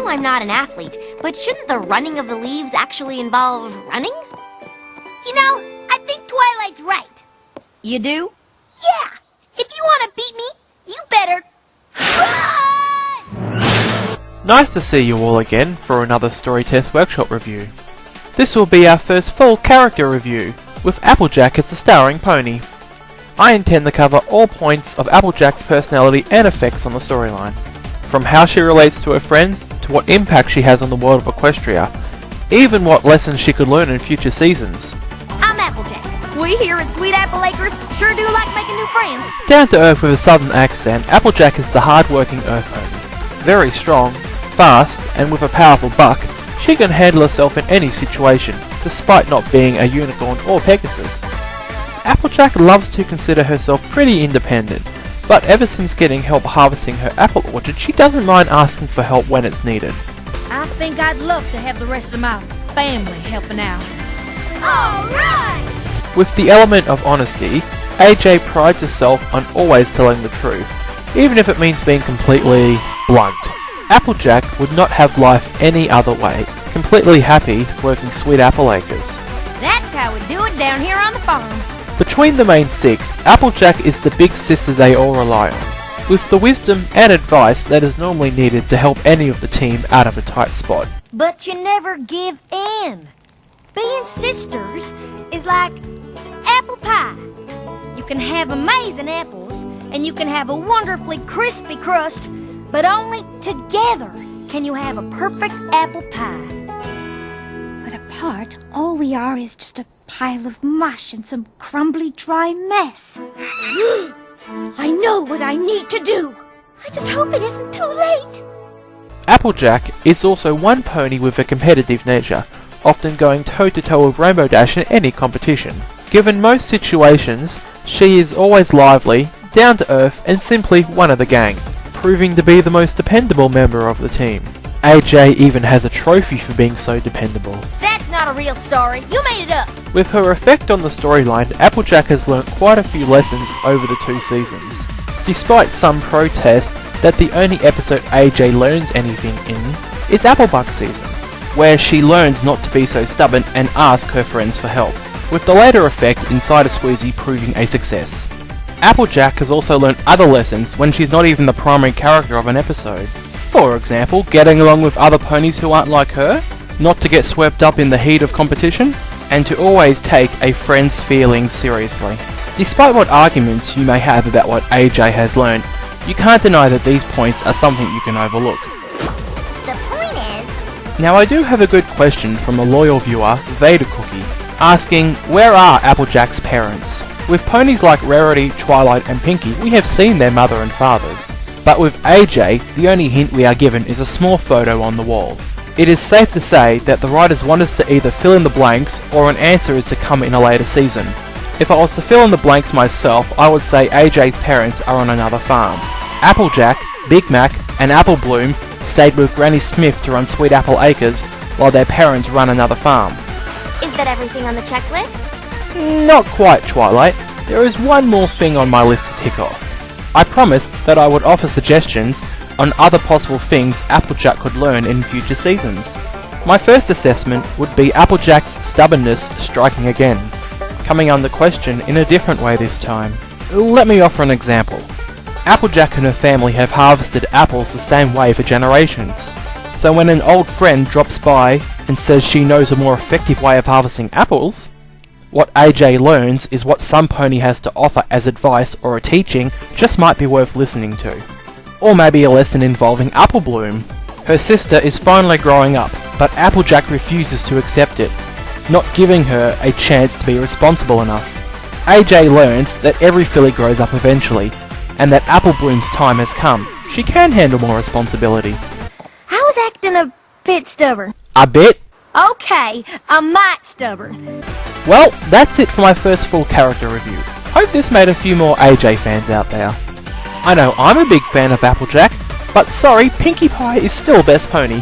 I'm not an athlete, but shouldn't the running of the leaves actually involve running? You know, I think Twilight's right. You do? Yeah. If you want to beat me, you better run! Nice to see you all again for another Story Test Workshop review. This will be our first full character review, with Applejack as the starring pony. I intend to cover all points of Applejack's personality and effects on the storyline, from how she relates to her friends, to what impact she has on the world of Equestria, even what lessons she could learn in future seasons. I'm Applejack. We here at Sweet Apple Acres sure do like making new friends. Down to earth with a southern accent, Applejack is the hard-working earth pony. Very strong, fast, and with a powerful buck, she can handle herself in any situation, despite not being a unicorn or Pegasus. Applejack loves to consider herself pretty independent, but ever since getting help harvesting her apple orchard, she doesn't mind asking for help when it's needed. I think I'd love to have the rest of my family helping out. Alright! With the element of honesty, AJ prides herself on always telling the truth, even if it means being completely blunt. Applejack would not have life any other way, completely happy working Sweet Apple Acres. That's how we do it down here on the farm. Between the main six, Applejack is the big sister they all rely on, with the wisdom and advice that is normally needed to help any of the team out of a tight spot. But you never give in. Being sisters is like apple pie. You can have amazing apples, and you can have a wonderfully crispy crust, but only together can you have a perfect apple pie. But apart, all we are is just a pile of mush and some crumbly, dry mess. I know what I need to do. I just hope it isn't too late. Applejack is also one pony with a competitive nature, often going toe-to-toe with Rainbow Dash in any competition. Given most situations, she is always lively, down-to-earth, and simply one of the gang, proving to be the most dependable member of the team. AJ even has a trophy for being so dependable. That's not a real story. You made it up. With her effect on the storyline, Applejack has learnt quite a few lessons over the 2 seasons. Despite some protest that the only episode AJ learns anything in is Applebuck season, where she learns not to be so stubborn and ask her friends for help, with the later effect in Cider Squeezy proving a success. Applejack has also learnt other lessons when she's not even the primary character of an episode. For example, getting along with other ponies who aren't like her, not to get swept up in the heat of competition, and to always take a friend's feelings seriously. Despite what arguments you may have about what AJ has learned, you can't deny that these points are something you can overlook. The point is... Now I do have a good question from a loyal viewer, Vader Cookie, asking where are Applejack's parents? With ponies like Rarity, Twilight and Pinky, we have seen their mother and fathers. But with AJ, the only hint we are given is a small photo on the wall. It is safe to say that the writers want us to either fill in the blanks, or an answer is to come in a later season. If I was to fill in the blanks myself, I would say AJ's parents are on another farm. Applejack, Big Mac and Apple Bloom stayed with Granny Smith to run Sweet Apple Acres, while their parents run another farm. Is that everything on the checklist? Not quite, Twilight. There is one more thing on my list to tick off. I promised that I would offer suggestions on other possible things Applejack could learn in future seasons. My first assessment would be Applejack's stubbornness striking again, coming under question in a different way this time. Let me offer an example. Applejack and her family have harvested apples the same way for generations. So when an old friend drops by and says she knows a more effective way of harvesting apples, what AJ learns is what some pony has to offer as advice or a teaching just might be worth listening to. Or maybe a lesson involving Apple Bloom. Her sister is finally growing up, but Applejack refuses to accept it, not giving her a chance to be responsible enough. AJ learns that every filly grows up eventually, and that Apple Bloom's time has come. She can handle more responsibility. I was acting a bit stubborn. A bit? Okay, a mite stubborn. Well, that's it for my first full character review. Hope this made a few more AJ fans out there. I know I'm a big fan of Applejack, but sorry, Pinkie Pie is still best pony.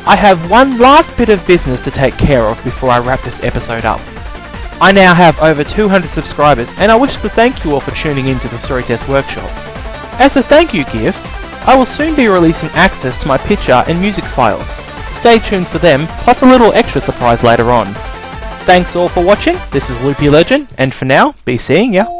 I have one last bit of business to take care of before I wrap this episode up. I now have over 200 subscribers, and I wish to thank you all for tuning in to the Story Test Workshop. As a thank you gift, I will soon be releasing access to my picture and music files. Stay tuned for them, plus a little extra surprise later on. Thanks all for watching, this is Loopy Legend, and for now, be seeing ya.